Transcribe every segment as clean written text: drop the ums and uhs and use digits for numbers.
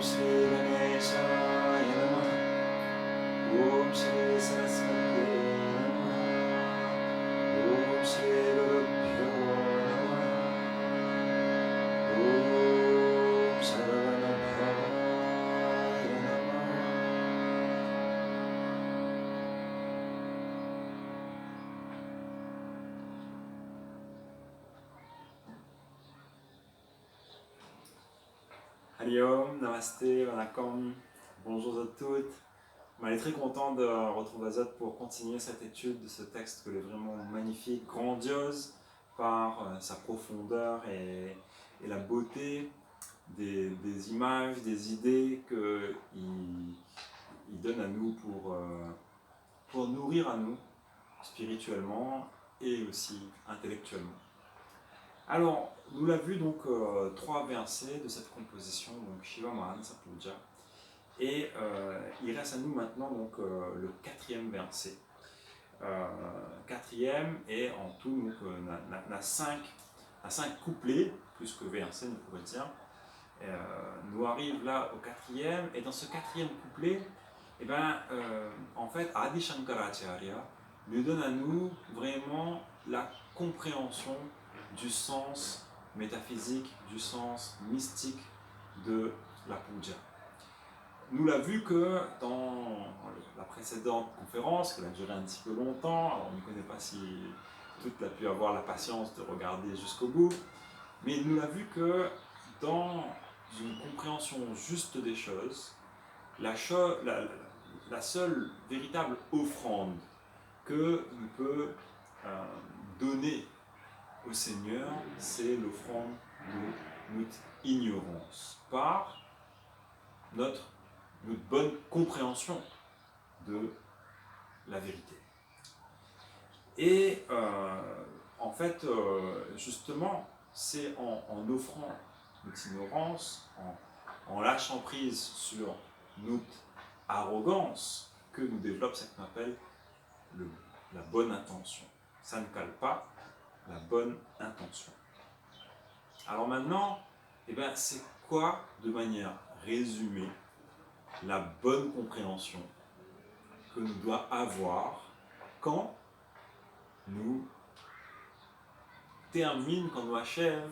Shri Ganeshaya Namaha. Om Shri Saraswati Namaha. Om Shri Gurubhyo Namaha. Om Saravana Bhavaya Namaha. Hari Om, Namasté, Vanakkam, bonjour à toutes. On est très content de retrouver Azot pour continuer cette étude de ce texte que est vraiment magnifique, grandiose par sa profondeur et la beauté des images, des idées qu'il donne à nous pour nourrir à nous spirituellement et aussi intellectuellement. Alors, nous l'avons vu donc trois versets de cette composition, donc Shiva Mahansa Puja. Et il reste à nous maintenant donc, le quatrième verset. Quatrième, et en tout, donc, on a cinq couplets, plus que versets, on pourrait dire. Nous arrive là au quatrième, et dans ce quatrième couplet, eh ben, en fait, Adi Shankaracharya lui donne à nous vraiment la compréhension du sens métaphysique, du sens mystique de la puja. Nous l'avons vu que dans la précédente conférence, qui a duré un petit peu longtemps, alors on ne connaît pas si toute a pu avoir la patience de regarder jusqu'au bout, mais nous l'avons vu que dans une compréhension juste des choses, la seule véritable offrande que nous peut donner au Seigneur, c'est l'offrande de notre ignorance, par notre bonne compréhension de la vérité. Et en fait, justement, c'est en offrant notre ignorance, en lâchant prise sur notre arrogance, que nous développons ce qu'on appelle la bonne intention. Ça ne cale pas la bonne intention. Alors maintenant, eh ben, c'est quoi, de manière résumée, la bonne compréhension que nous devons avoir quand nous terminons, quand nous achèvons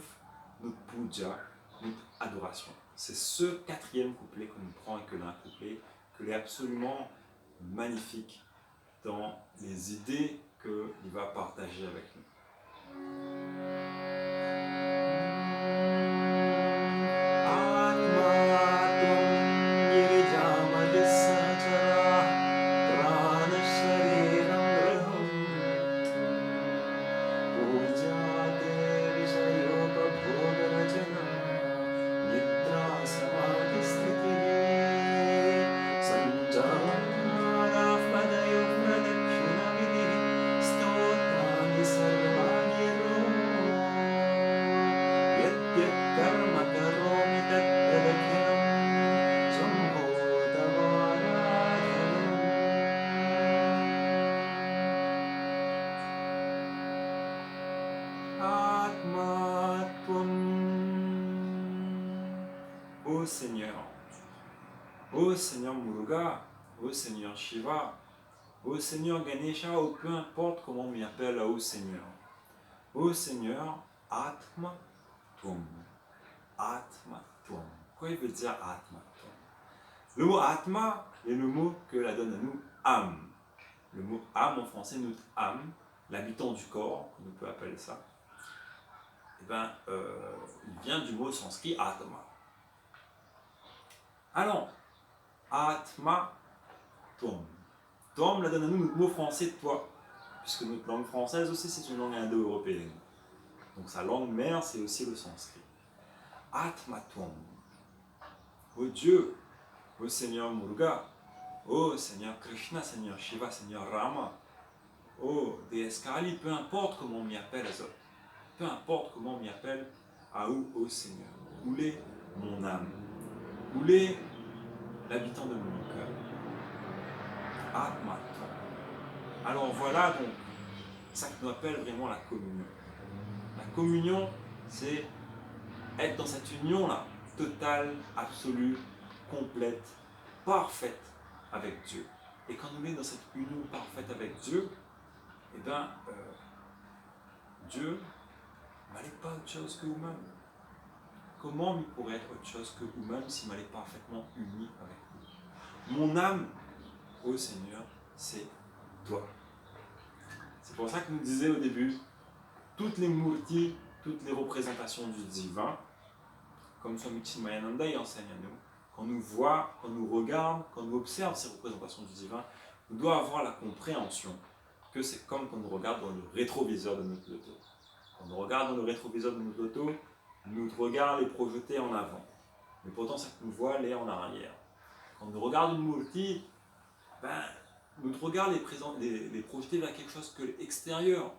notre puja, notre adoration. C'est ce quatrième couplet que nous prenons et que l'un couplet, que l'est absolument magnifique dans les idées qu'il va partager avec nous. Ô Seigneur Muruga, ô Seigneur Shiva, ô Seigneur Ganesha, ou peu importe comment on m'y appelle, ô Seigneur. Ô Seigneur, Atma Tuam. Atma Tuam. Quoi il veut dire Atma Tuam? Le mot Atma est le mot que la donne à nous âme. Le mot âme en français, notre âme, l'habitant du corps, on peut appeler ça, eh ben, il vient du mot sanskrit Atma. Alors, Atma Tuam. Tuam la donne à nous notre mot français toi, puisque notre langue française aussi c'est une langue indo-européenne. Donc sa langue mère c'est aussi le sanskrit. Atma Tuam. Ô Dieu, ô Seigneur Muruga, ô Seigneur Krishna, Seigneur Shiva, Seigneur Rama, ô déesse Kali, peu importe comment on m'y appelle, peu importe comment on m'y appelle, ô Seigneur, où est mon âme, où est l'habitant de mon cœur. Atma. Alors voilà donc ça qu'on appelle vraiment la communion. La communion, c'est être dans cette union-là, totale, absolue, complète, parfaite avec Dieu. Et quand on est dans cette union parfaite avec Dieu, eh bien, Dieu n'allait pas autre chose que vous-même. Comment il pourrait être autre chose que vous-même s'il m'allait parfaitement uni avec vous? Mon âme, ô Seigneur, c'est toi. C'est pour ça que nous disait au début, toutes les murtis, toutes les représentations du divin, comme Swami Chinmayananda enseigne à nous, quand nous voit, quand nous regarde, quand nous observe ces représentations du divin, nous devons avoir la compréhension que c'est comme quand nous regarde dans le rétroviseur de notre loto. Quand nous regarde dans le rétroviseur de notre loto, notre regard est projeté en avant. Mais pourtant, ce que nous voit est en arrière. Quand nous regardons une murti, notre regard est projeté vers quelque chose que l'extérieur,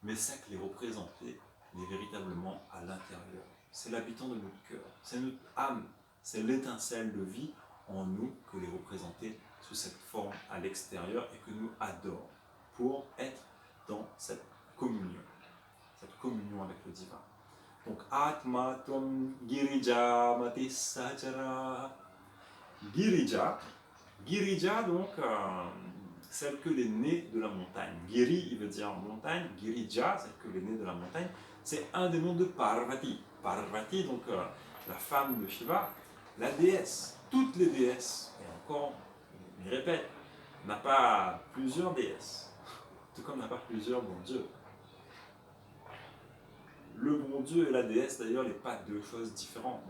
mais ça que les représenter, est véritablement à l'intérieur. C'est l'habitant de notre cœur, c'est notre âme, c'est l'étincelle de vie en nous que les représenter sous cette forme à l'extérieur et que nous adorons pour être dans cette communion avec le divin. Donc, Atma Tvam Girija Mati Sachara. Girija, donc, celle que les nés de la montagne. Giri, il veut dire montagne. Girija, celle que les nés de la montagne. C'est un des noms de Parvati. Parvati, donc la femme de Shiva, la déesse. Toutes les déesses, et encore, je répète, n'a pas plusieurs déesses. Tout comme n'a pas plusieurs bons dieux. Le bon Dieu et la déesse, d'ailleurs, n'est pas deux choses différentes.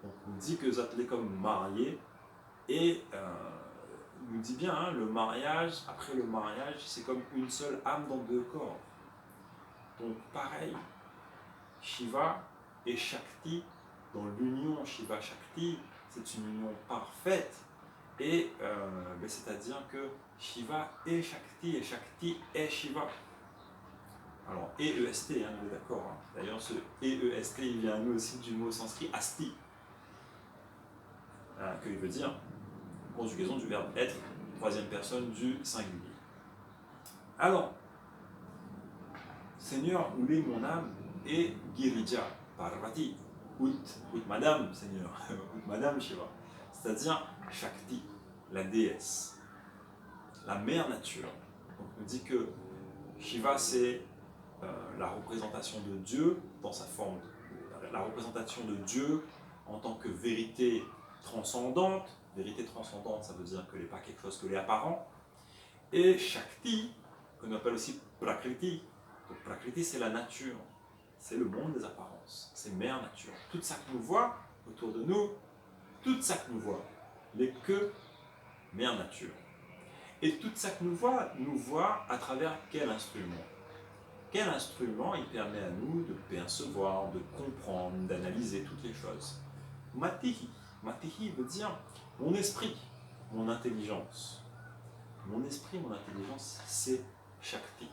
Donc, on dit que vous êtes comme mariés, et il nous dit bien, hein, le mariage, après le mariage, c'est comme une seule âme dans deux corps. Donc, pareil, Shiva et Shakti, dans l'union Shiva-Shakti, c'est une union parfaite, et c'est-à-dire que Shiva est Shakti, et Shakti est Shiva. Alors, EEST, hein, on est d'accord. Hein. D'ailleurs, ce EEST, il vient à nous aussi du mot sanskrit asti, que il veut dire conjugaison du verbe être, troisième personne du singulier. Alors, Seigneur, où est mon âme? Et Girija, Parvati, out Madame, Seigneur, out Madame Shiva, c'est-à-dire Shakti, la déesse, la mère nature. Donc, on dit que Shiva, c'est la représentation de Dieu dans sa forme, la représentation de Dieu en tant que vérité transcendante. Vérité transcendante, ça veut dire que n'est pas quelque chose que l'est apparent. Et Shakti, qu'on appelle aussi Prakriti. Donc Prakriti, c'est la nature, c'est le monde des apparences, c'est mère nature. Tout ça que nous voit autour de nous, tout ça que nous voit n'est que mère nature. Et tout ça que nous voit à travers quel instrument? Quel instrument il permet à nous de percevoir, de comprendre, d'analyser toutes les choses? Matihi. Matihi veut dire mon esprit, mon intelligence. Mon esprit, mon intelligence, c'est Shakti.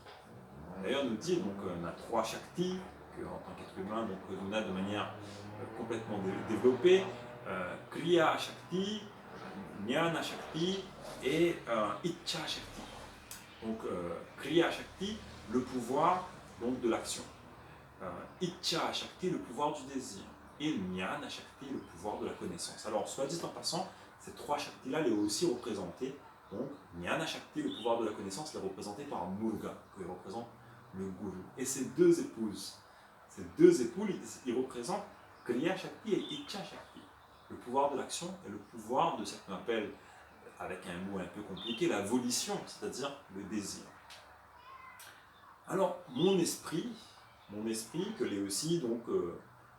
D'ailleurs, nous dit, donc, on a trois Shakti, qu'en tant qu'être humain, donc, on a de manière complètement développée. Kriya Shakti, Jnana Shakti et Icha Shakti. Donc, Kriya Shakti, le pouvoir donc, de l'action. Icha Shakti, le pouvoir du désir. Et Jnana Shakti, le pouvoir de la connaissance. Alors, soit dit en passant, ces trois Shakti-là les aussi représentés. Donc, Jnana Shakti, le pouvoir de la connaissance, est représenté par Muruga, qui représente le Guru. Et ces deux épouses, ils représentent Kriya Shakti et Icha Shakti. Le pouvoir de l'action et le pouvoir de ce qu'on appelle, avec un mot un peu compliqué, la volition, c'est-à-dire le désir. Alors, mon esprit, que l'est aussi, donc,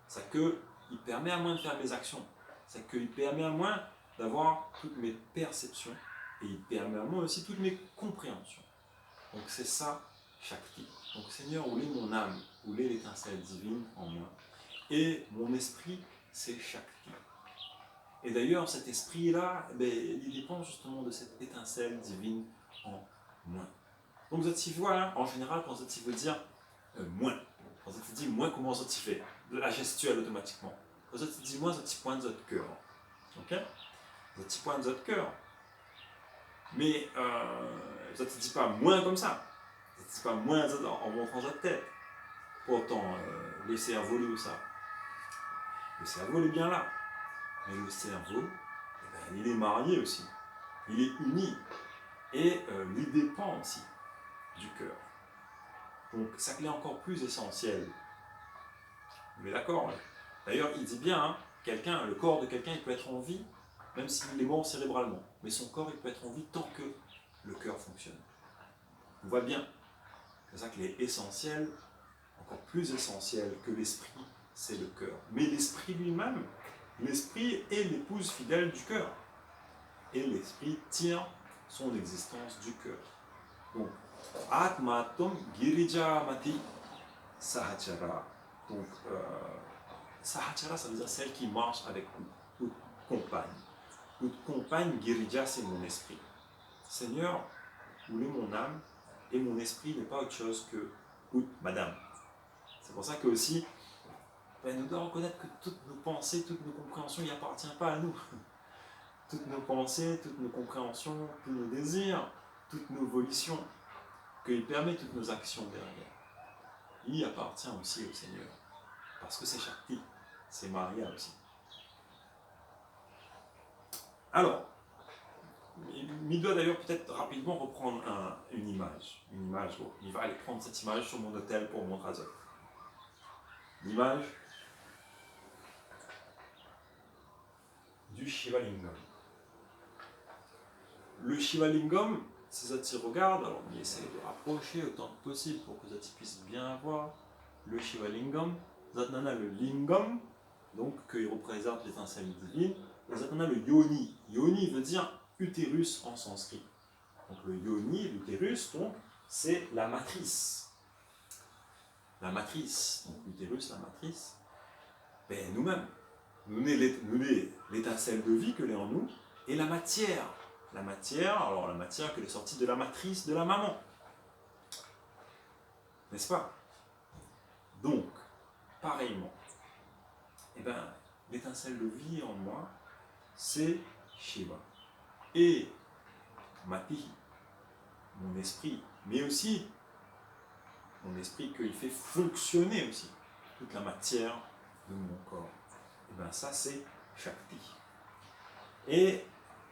c'est qu'il permet à moi de faire mes actions. C'est qu'il permet à moi d'avoir toutes mes perceptions et il permet à moi aussi toutes mes compréhensions. Donc, c'est ça, Shakti. Donc, Seigneur, où est mon âme? Où est l'étincelle divine en moi? Et mon esprit, c'est Shakti. Et d'ailleurs, cet esprit-là, il dépend justement de cette étincelle divine en moi. Donc, Zati voit, hein, en général, quand Zati veut dire moins, quand Zati dit moins, comment Zati fait? La gestuelle automatiquement. Quand Zati dit moins, Zati pointe Zati cœur. Ok? Zati pointe Zati cœur. Mais Zati dit pas moins comme ça. Zati dit pas moins en montrant Zati tête. Pourtant, le cerveau, il est où ça? Le cerveau, il est bien là. Mais le cerveau, il est marié aussi, il est uni, et il dépend aussi du cœur. Donc ça l'est encore plus essentiel. Mais d'accord, d'ailleurs il dit bien, hein, le corps de quelqu'un il peut être en vie, même s'il est mort cérébralement, mais son corps il peut être en vie tant que le cœur fonctionne. On voit bien, c'est ça qu'il est essentiel, encore plus essentiel que l'esprit, c'est le cœur. Mais l'esprit lui-même, l'esprit est l'épouse fidèle du cœur. Et l'esprit tient son existence du cœur. Donc, Atmatum Girijamati Sahachara. Donc, Sahachara, ça veut dire celle qui marche avec ou compagne. Ou compagne, Girija, c'est mon esprit. Seigneur, où est mon âme, et mon esprit n'est pas autre chose que madame. C'est pour ça que aussi, nous devons reconnaître que toutes nos pensées, toutes nos compréhensions, il n'appartient pas à nous. Toutes nos pensées, toutes nos compréhensions, tous nos désirs, toutes nos volitions, qu'il permet toutes nos actions derrière. Il appartient aussi au Seigneur. Parce que c'est Shakti, c'est Maria aussi. Alors, il doit d'ailleurs peut-être rapidement reprendre une image. Bon, il va aller prendre cette image sur mon hôtel pour montrer à Zot. L'image du Shiva Lingam. Le Shiva Lingam, si Zati regarde, alors on essaie de rapprocher autant que possible pour que Zati puisse bien voir le Shiva Lingam. Zatnana le Lingam, donc qu'il représente l'étincelle divine. Et Zatnana le Yoni. Yoni veut dire utérus en sanskrit. Donc le Yoni, l'utérus, donc c'est la matrice. La matrice, donc l'utérus, la matrice, ben nous-mêmes, nous l'étincelle de vie que l'est en nous, et la matière. La matière qui est sortie de la matrice de la maman. N'est-ce pas? Donc, pareillement, l'étincelle de vie en moi, c'est Shiva. Et Mati, mon esprit, mais aussi mon esprit qu'il fait fonctionner aussi, toute la matière de mon corps. Ça c'est Shakti. Et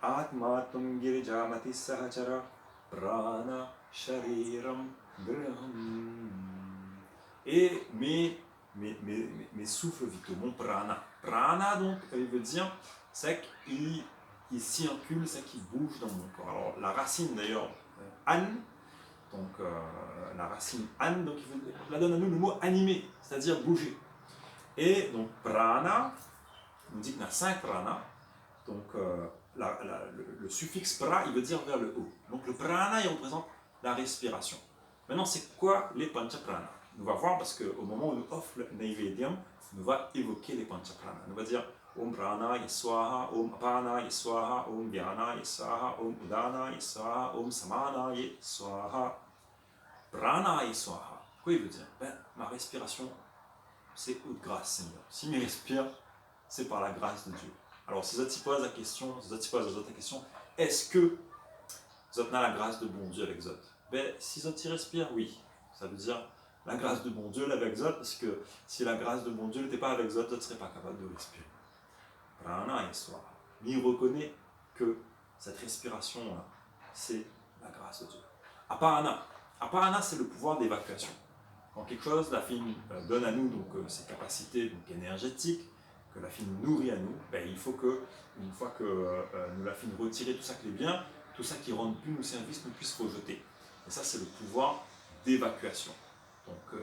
Atmatum Girijamati Sahachara Prana Shariram Graham. Et mes souffles vitaux, mon prana. Prana, donc, il veut dire, c'est qu'il circule, c'est qu'il bouge dans mon corps. Alors, la racine d'ailleurs, an, donc la racine an, donc il la donne à nous le mot animé, c'est-à-dire bouger. Et donc, prana, on dit qu'il y a 5 prana, donc le suffixe pra, il veut dire vers le haut. Donc, le prana, il représente la respiration. Maintenant, c'est quoi les panchaprana? Nous va voir parce qu'au moment où nous offre le Naivedyam, nous va évoquer les panchaprana. Nous va dire Om Prana Yaswaha, Om Apana Yaswaha, Om Vyana Yaswaha, Om Udana Yaswaha, Om Samana Yaswaha. Prana Yaswaha. Quoi il veut dire? Ma respiration, c'est haute grâce, Seigneur. Si je respire, c'est par la grâce de Dieu. Alors, si Zoti pose la question, est-ce que Zot a la grâce de bon Dieu avec Zot? Si Zoti respire, oui. Ça veut dire la grâce de bon Dieu avec Zot, parce que si la grâce de bon Dieu n'était pas avec Zot, Zot ne serait pas capable de respirer. Prana et Swa. Mais il reconnaît que cette respiration-là, c'est la grâce de Dieu. Aparana. Aparana, c'est le pouvoir d'évacuation. Quand quelque chose, la fille donne à nous donc, ses capacités donc, énergétiques, que la fille nous nourrit à nous, il faut que, une fois que nous la fille retirer tout ça qui est bien, tout ça qui ne rend plus nos services, nous puisse rejeter. Et ça, c'est le pouvoir d'évacuation. Donc,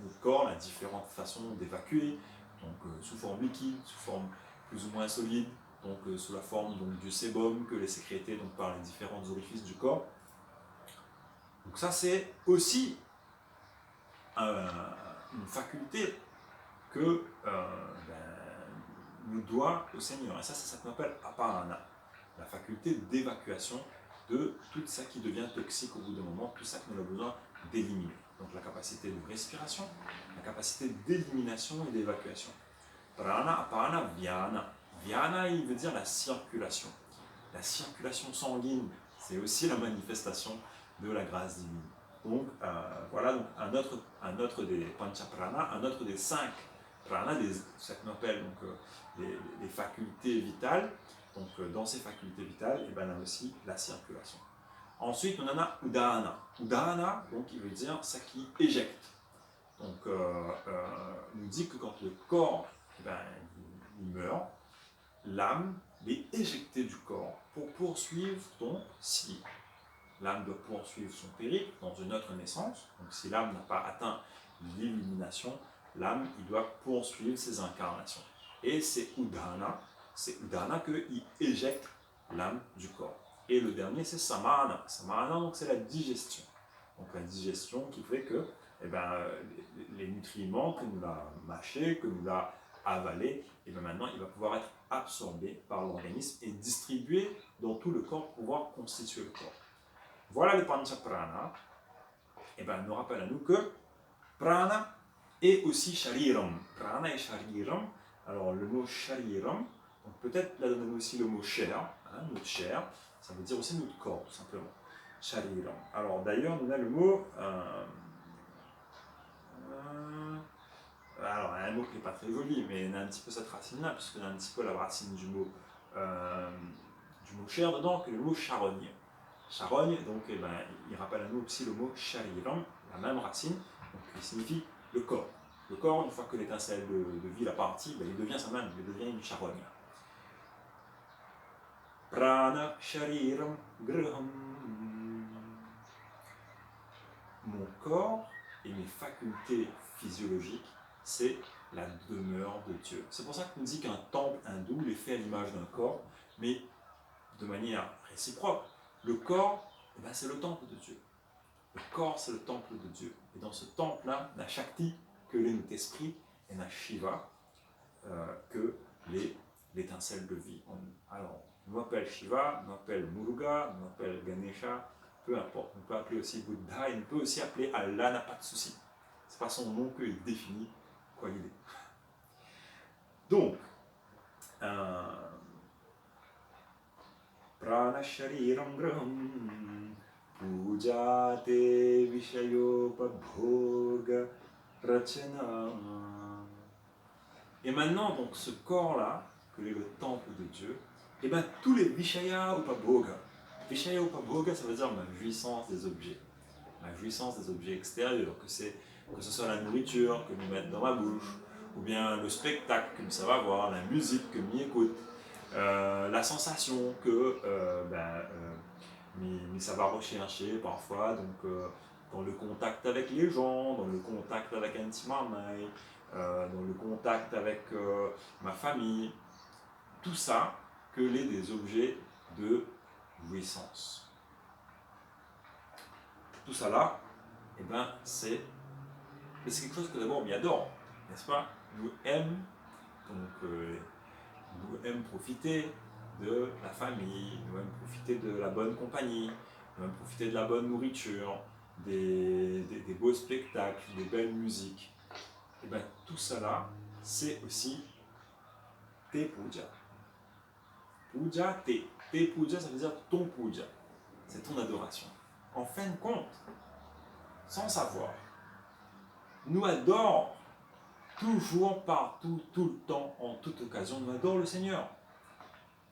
notre corps a différentes façons d'évacuer, donc sous forme liquide, sous forme plus ou moins solide, donc sous la forme donc, du sébum que les sécrétés donc, par les différents orifices du corps. Donc ça, c'est aussi une faculté que nous doit au Seigneur. Et ça qu'on appelle aparana, la faculté d'évacuation de tout ça qui devient toxique au bout d'un moment, tout ça que nous avons besoin d'éliminer. Donc la capacité de respiration, la capacité d'élimination et d'évacuation. Prana, apana, vyana. Vyana, il veut dire la circulation. La circulation sanguine, c'est aussi la manifestation de la grâce divine. Donc voilà donc un autre des panchaprana, un autre des 5 prana, ce qu'on appelle donc, les facultés vitales, Donc dans ces facultés vitales, et ben, on a aussi la circulation. Ensuite, on en a Udana. Udana, donc, il veut dire ça qui éjecte. Donc, il nous dit que quand le corps il meurt, l'âme est éjectée du corps pour poursuivre, donc, si l'âme doit poursuivre son périple dans une autre naissance, donc si l'âme n'a pas atteint l'illumination, l'âme, il doit poursuivre ses incarnations. Et c'est Udana qu'il éjecte l'âme du corps. Et le dernier, c'est Samana. Samana, donc c'est la digestion. Donc la digestion qui fait que les nutriments que nous l'a mâché, que nous l'a avalé, et bien maintenant il va pouvoir être absorbé par l'organisme et distribué dans tout le corps pour pouvoir constituer le corps. Voilà les pancha prana. Et bien nous rappelle à nous que prana est aussi shariram. Prana et shariram. Alors le mot shariram, peut-être là donner aussi le mot chair, notre chair, ça veut dire aussi notre corps tout simplement. Shariram. Alors d'ailleurs on a le mot alors, un mot qui n'est pas très joli, mais on a un petit peu cette racine-là, puisqu'on a un petit peu la racine du mot chair dedans, que le mot charogne. Charogne, donc, il rappelle à nous aussi le mot shariram, la même racine, donc, qui signifie le corps. Le corps, une fois que l'étincelle de vie l'a partie, il devient ça même, il devient une charogne. Prana shariram graham. Mon corps et mes facultés physiologiques, c'est la demeure de Dieu. C'est pour ça qu'on dit qu'un temple hindou est fait à l'image d'un corps, mais de manière réciproque. Le corps, c'est le temple de Dieu. Le corps, c'est le temple de Dieu. Et dans ce temple-là, on a Shakti, que l'est notre esprit, et on a Shiva, que l'étincelle de vie en nous. Alors, on m'appelle Shiva, on m'appelle Muruga, on m'appelle Ganesha, peu importe. On peut appeler aussi Bouddha, et on peut aussi appeler Allah, n'a pas de souci. Ce n'est pas son nom qu'il définit quoi il est. Donc, Prana Shariram Graham Pujate Vishayopabhoga Rachana. Et maintenant, donc, ce corps-là, que est le temple de Dieu, et bien tous les Vishaya Upabhoga. Vishaya Upabhoga, ça veut dire ma jouissance des objets. Ma jouissance des objets extérieurs, que ce soit la nourriture que nous mettons dans ma bouche, ou bien le spectacle que ça va voir, la musique que m'y écoute, la sensation que ça va rechercher parfois, donc dans le contact avec les gens, dans le contact avec un petit mamai, dans le contact avec ma famille, tout ça que l'est des objets de jouissance. Tout ça là, c'est quelque chose que d'abord on y adore, n'est-ce pas? Nous aimons profiter de la famille, nous aimons profiter de la bonne compagnie, nous aimons profiter de la bonne nourriture, des beaux spectacles, des belles musiques. Et tout ça là, c'est aussi te puja. Puja te. Te puja, ça veut dire ton puja. C'est ton adoration. En fin de compte, sans savoir, nous adorons toujours, partout, tout le temps, en toute occasion, nous adorons le Seigneur.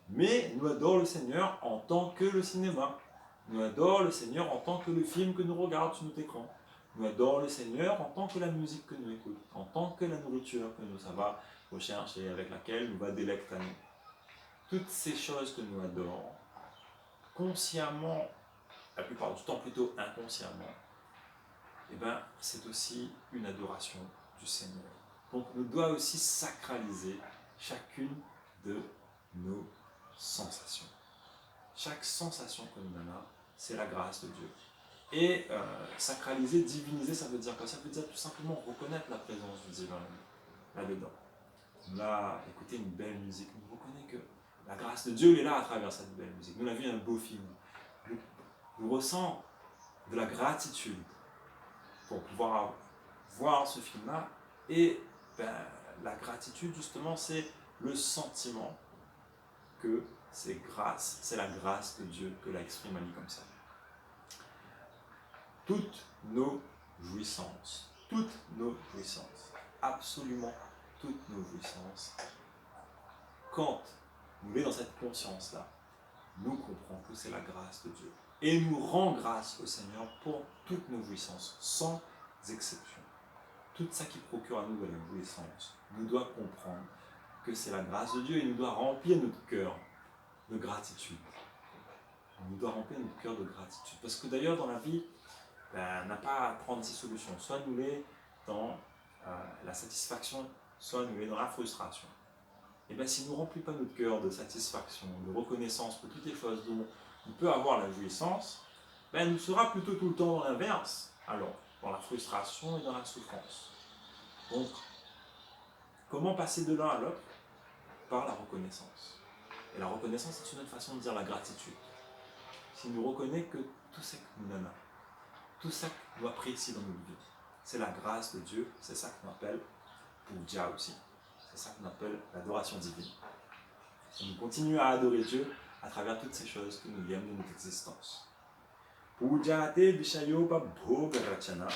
Mais nous adorons le Seigneur en tant que le cinéma. Nous adorons le Seigneur en tant que le film que nous regardons sur notre écran. Nous adorons le Seigneur en tant que la musique que nous écoutons, en tant que la nourriture que nous va rechercher, avec laquelle nous va délecter à nous. Toutes ces choses que nous adorons, consciemment, la plupart du temps plutôt inconsciemment, c'est aussi une adoration du Seigneur. Donc nous devons aussi sacraliser chacune de nos sensations. Chaque sensation que nous avons, c'est la grâce de Dieu. Et sacraliser, diviniser, ça veut dire quoi? Ça veut dire tout simplement reconnaître la présence du divin là-dedans. Là, écouter une belle musique, nous reconnaît que la grâce de Dieu est là à travers cette belle musique. Nous avons vu un beau film. Nous ressentons de la gratitude pour pouvoir voir ce film-là. Et la gratitude, justement, c'est le sentiment que c'est la grâce de Dieu que l'exprime Ali comme ça. Toutes nos jouissances, absolument toutes nos jouissances, quand nous l'est dans cette conscience-là, nous comprenons que c'est la grâce de Dieu. Et nous rend grâce au Seigneur pour toutes nos jouissances, sans exception. Tout ça qui procure à nous de la jouissance nous doit comprendre que c'est la grâce de Dieu et nous doit remplir notre cœur de gratitude. Nous doit remplir notre cœur de gratitude. Parce que d'ailleurs, dans la vie, on n'a pas à prendre ces solutions. Soit nous l'est dans la satisfaction, soit nous l'est dans la frustration. Et bien, si nous ne remplissons pas notre cœur de satisfaction, de reconnaissance pour toutes les choses dont on peut avoir la jouissance, ben, nous sera plutôt tout le temps dans l'inverse, alors, dans la frustration et dans la souffrance. Donc, comment passer de l'un à l'autre? Par la reconnaissance. Et la reconnaissance, c'est une autre façon de dire la gratitude. Si nous reconnaissons que tout ça que nous avons, tout ça que nous apprécions dans notre vie, c'est la grâce de Dieu, c'est ça qu'on appelle puja aussi. C'est ça qu'on appelle l'adoration divine. Et nous continuons à adorer Dieu à travers toutes ces choses que nous aimons de notre existence. Pujate vishayopa bhogarachana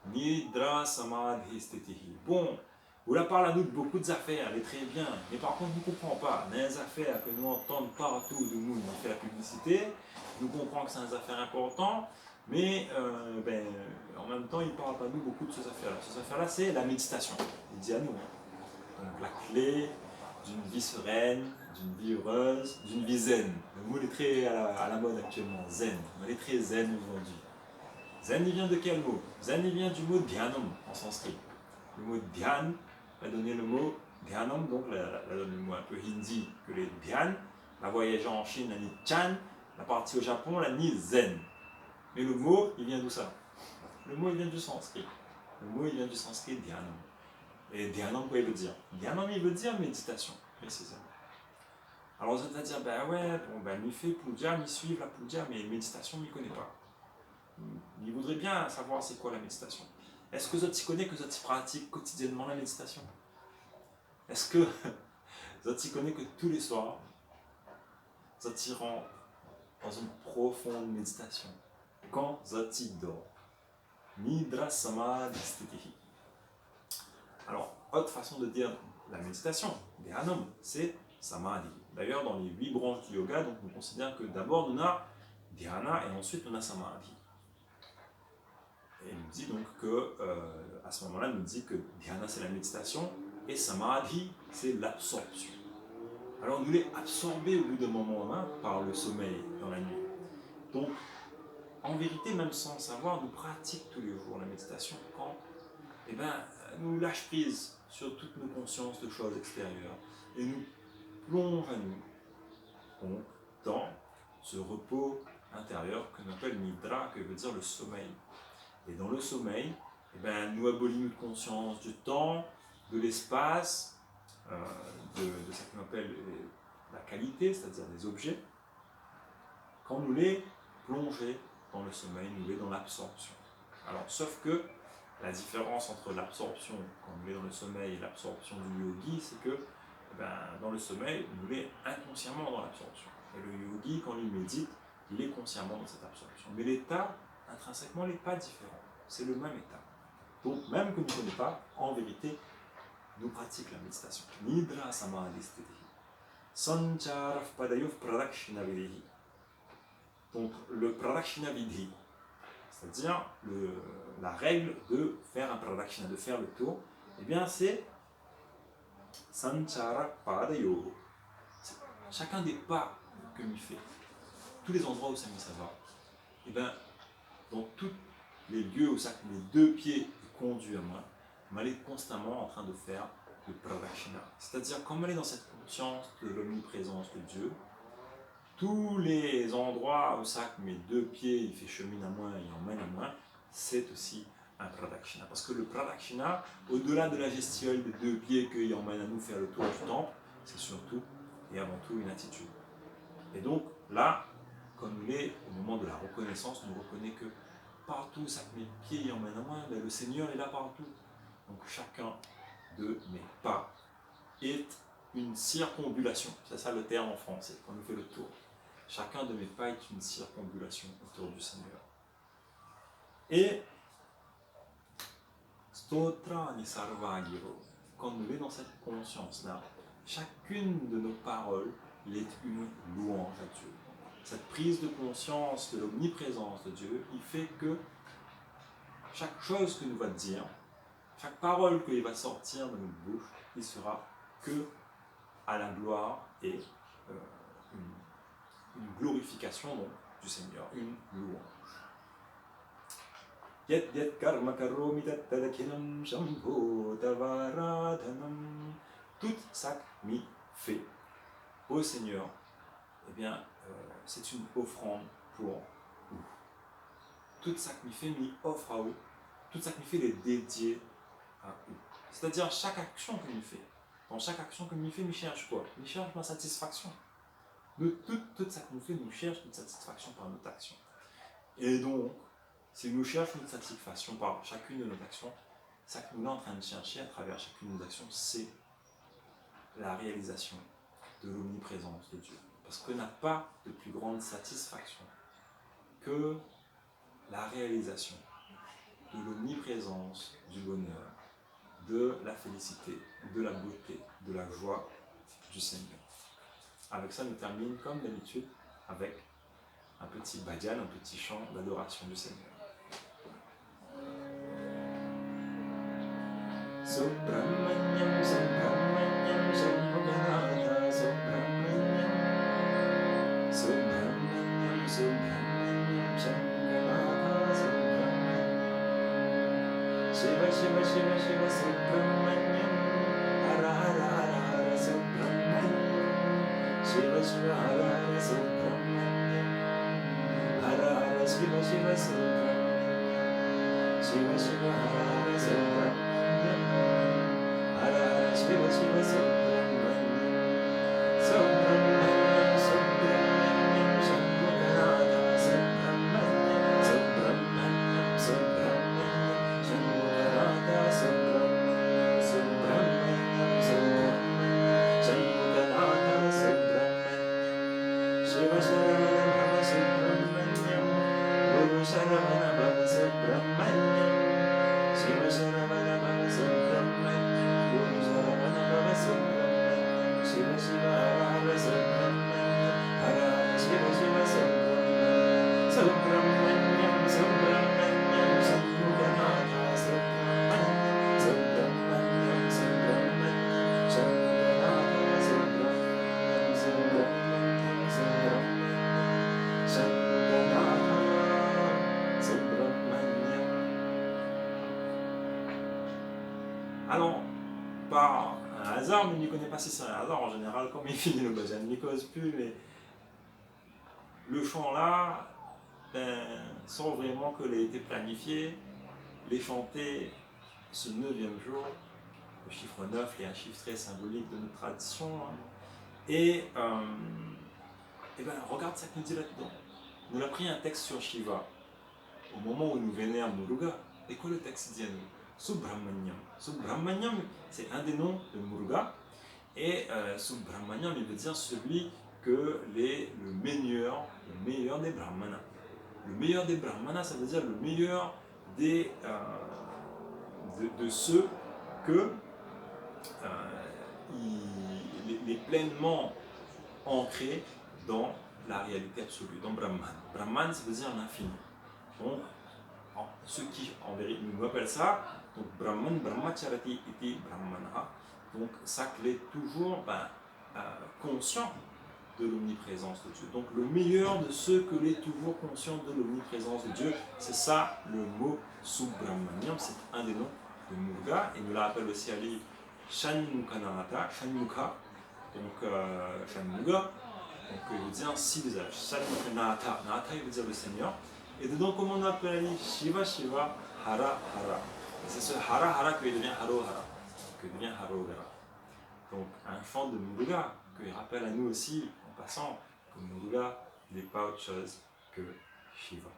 nidra samadhi stitihi. Bon, vous la parle à nous de beaucoup d'affaires, elle est très bien, mais par contre, nous ne comprenons pas. Les affaires que nous entendons partout du monde, on fait la publicité, nous comprenons que c'est des affaires importantes, mais en même temps, il ne parle pas nous beaucoup de ces affaires-là. Ces affaires-là, c'est la méditation. Il dit à nous. Donc, la clé d'une vie sereine, d'une vie heureuse, d'une vie zen. Le mot est très à la mode actuellement, zen. On est très zen aujourd'hui. Zen, il vient de quel mot? Zen, il vient du mot dhyanam en sanskrit. Le mot dhyan va donner le mot dhyanam, donc le mot un peu hindi que les dhyan. La voyageant en Chine, la ni chan. La partie au Japon, la ni zen. Mais le mot, il vient d'où ça? Le mot, il vient du sanskrit. Le mot, il vient du sanskrit dhyanam. Et dhyanam, quoi il veut dire? Dhyanam, il veut dire méditation, précisément. Alors vous allez dire, ben ouais, bon, ben, il fait puja, il suit la puja, mais méditation, il ne connaît pas. Il voudrait bien savoir c'est quoi la méditation. Est-ce que Zoti connaît que Zoti pratique quotidiennement la méditation? Est-ce que Zoti connaît que tous les soirs, Zoti rentre dans une profonde méditation quand Zoti dort? Nidra samadhi stitihi. Alors, autre façon de dire la méditation, dhyanam, c'est samadhi. D'ailleurs, dans les 8 branches du yoga, donc, on considère que d'abord on a dhyana et ensuite on a samadhi. Et il nous dit donc que, à ce moment-là, il nous dit que dhyana c'est la méditation et samadhi c'est l'absorption. Alors, nous l'est absorbé au bout d'un moment par le sommeil dans la nuit. Donc, en vérité, même sans le savoir, nous pratiquons tous les jours la méditation quand nous lâche prise sur toutes nos consciences de choses extérieures et nous plonge à nous donc, dans ce repos intérieur que l'on appelle nidra, que veut dire le sommeil. Et dans le sommeil, nous abolissons notre conscience du temps, de l'espace, de ce qu'on appelle la qualité, c'est-à-dire des objets. Quand nous les plongeons dans le sommeil, nous les dans l'absorption. Alors, sauf que la différence entre l'absorption quand on est dans le sommeil et l'absorption du yogi, c'est que dans le sommeil, on est inconsciemment dans l'absorption. Et le yogi, quand il médite, il est consciemment dans cette absorption. Mais l'état, intrinsèquement, n'est pas différent. C'est le même état. Donc, même que nous ne connaissons pas, en vérité, nous pratiquons la méditation. Nidra samadhi stitihi. Sancharav padayuf pradakshina vidhi. Donc, le pradakshina vidhi, c'est-à-dire la règle de faire un pradakshina, de faire le tour, eh bien c'est sanchara padayo. Chacun des pas que l'on fait, tous les endroits où ça va, eh bien dans tous les lieux où les 2 pieds conduisent à moi, elle est constamment en train de faire le pradakshina. C'est-à-dire, comme elle est dans cette conscience de l'omniprésence de Dieu, tous les endroits où ça, mes 2 pieds, il fait chemine à moi et emmène à moi, c'est aussi un pradakshina. Parce que le pradakshina, au-delà de la gestuelle des 2 pieds qui emmène à nous faire le tour du temple, c'est surtout et avant tout une attitude. Et donc là, comme il est au moment de la reconnaissance, nous reconnaissons que partout, ça mes pieds emmène à moi, mais le Seigneur est là partout. Donc chacun de mes pas est une circonambulation. C'est ça le terme en français, quand on fait le tour. Chacun de mes pas est une circonambulation autour du Seigneur. Et Stotra ni sarvagiro, quand nous sommes dans cette conscience-là, chacune de nos paroles est une louange à Dieu. Cette prise de conscience de l'omniprésence de Dieu, il fait que chaque chose que nous va dire, chaque parole qu'il va sortir de notre bouche, il sera que à la gloire et une glorification donc, du Seigneur, une louange. Yet yet karma karomi tattadakinam shambho tavaradhanam. Toute sac mi fait au Seigneur, eh bien, c'est une offrande pour vous. Toute sac mi fait mi offre à vous. Toute sac mi fait est dédié à vous. C'est-à-dire chaque action que mi fait. Dans chaque action que mi fait, mi cherche quoi? Mi cherche ma satisfaction. Toute ça que nous fait, nous cherche notre satisfaction par notre action. Et donc, si nous cherchons notre satisfaction par chacune de nos actions, ça que nous sommes en train de chercher à travers chacune de nos actions, c'est la réalisation de l'omniprésence de Dieu. Parce qu'on n'a pas de plus grande satisfaction que la réalisation de l'omniprésence, du bonheur, de la félicité, de la beauté, de la joie du Seigneur. Avec ça, nous terminons comme d'habitude avec un petit bhajan, un petit chant d'adoration du Seigneur. Subramanyam, Subramanyam, Shambhavanatha, Subramanyam, Subramanyam, Subramanyam, Shambhavanatha, Subramanyam, Shiva, Shiva, Shiva, Shiva, Subramanyam, Hara, Hara, Hara, Hara, Subramanyam, Shiva, Shiva, Hara, Hara, Subramanyam, Hara, Hara, Shiva, Shiva, Subramanyam, Shiva, Shiva, Hara, Hara, Subramanyam, Hara, Hara, Shiva, Shiva, Subramanyam, Subramanyam, Subramanyam, Shambhavanatha, Subramanyam, Subramanyam, Subramanyam, Shambhavanatha, Subramanyam, Subramanyam, Subramanyam, Shambhavanatha, Subramanyam, Shiva Sharavana Bhava Subramanyam, Guru Sharavana Bhava Subramanyam, Shiva Sharavana Bhava Subramanyam, Guru Sharavana Bhava Subramanyam, Shiva Shiva Hara Hara Subramanyam, Hara Hara Shiva Shiva Subramanyam, Subramanyam, Subramanyam, Shambhavanatha, Subramanyam, Subramanyam, Subramanyam, Shambhavanatha, Subramanyam, Subramanyam, Subramanyam, Shambhavanatha, Subramanyam. Alors, par un hasard, mais il ne connaît pas si c'est un hasard en général, comme il finit le bhajan, il n'y cause plus, mais le chant là, sans vraiment que l'ait été planifié, les chanter ce 9e jour, le chiffre 9 est un chiffre très symbolique de notre tradition, hein. Et ben, regarde ça que nous dit là-dedans. Nous avons pris un texte sur Shiva, au moment où nous venons à Muruga, et quoi le texte dit à nous? Subramanyam. Subramanyam, c'est un des noms de Muruga, et Subramanyam, il veut dire celui que le meilleur des brahmanas. Le meilleur des brahmanas, ça veut dire le meilleur de ceux que il est pleinement ancré dans la réalité absolue, dans Brahman. Brahman, ça veut dire l'infini. Donc, ceux qui, en vérité, nous appellent ça, donc Brahman, Brahmacharati iti Brahmana. Donc, ça clé toujours conscient de l'omniprésence de Dieu. Donc, le meilleur de ceux que l'est toujours conscient de l'omniprésence de Dieu, c'est ça le mot Subramanyam, c'est un des noms de Muruga, et nous l'appelle aussi à livre Shanmukanata, Shanmuka, donc Shanmuga, donc il veut dire 6 visages. Shanmukanata, Nata il veut dire le Seigneur. Et dedans, comment on appelle Shiva Shiva Hara Hara. Et c'est ce Hara Hara que devient Haro Hara, que devient Haro Hara. Donc un chant de Muruga, qu'il rappelle à nous aussi, en passant, que Muruga n'est pas autre chose que Shiva.